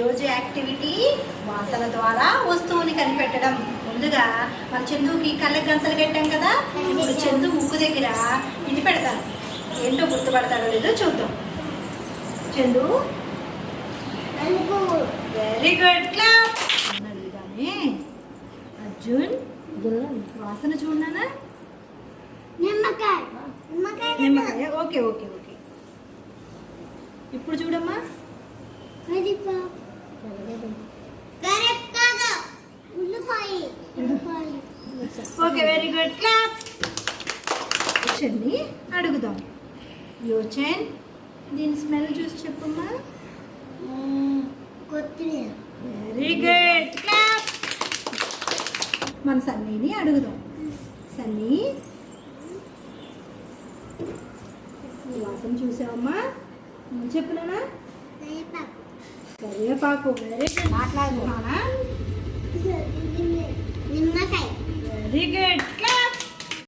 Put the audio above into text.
ఈరోజు యాక్టివిటీ వాసన ద్వారా వస్తువుని కనిపెట్టడం. ముందుగా మన చందుకి కళ్ళకి గంతలు కట్టాం కదా, ఇప్పుడు చందు ముక్కు దగ్గర ఇది పెడతాను. ఏంటో గుర్తుపడతాడో లేదో చూద్దాం. Chandu very good clap. అన్నట్టుగానే అర్జున్ వాసన చూడనా? నిమ్మకాయ. Okay okay okay. ఇప్పుడు చూడమ్మా. Okay very good clap. యోచన్ని అడుగుదాం. యోచన్ దీని స్మెల్ చూసి చెప్పమ్మా. Very good clap. మన సన్నీని అడుగుదాం. సన్నీ వాసన చూసావమ్మా? చెప్పునా? కరివేపాకు. Very good. మాట్లాడుతున్నానా? Very good.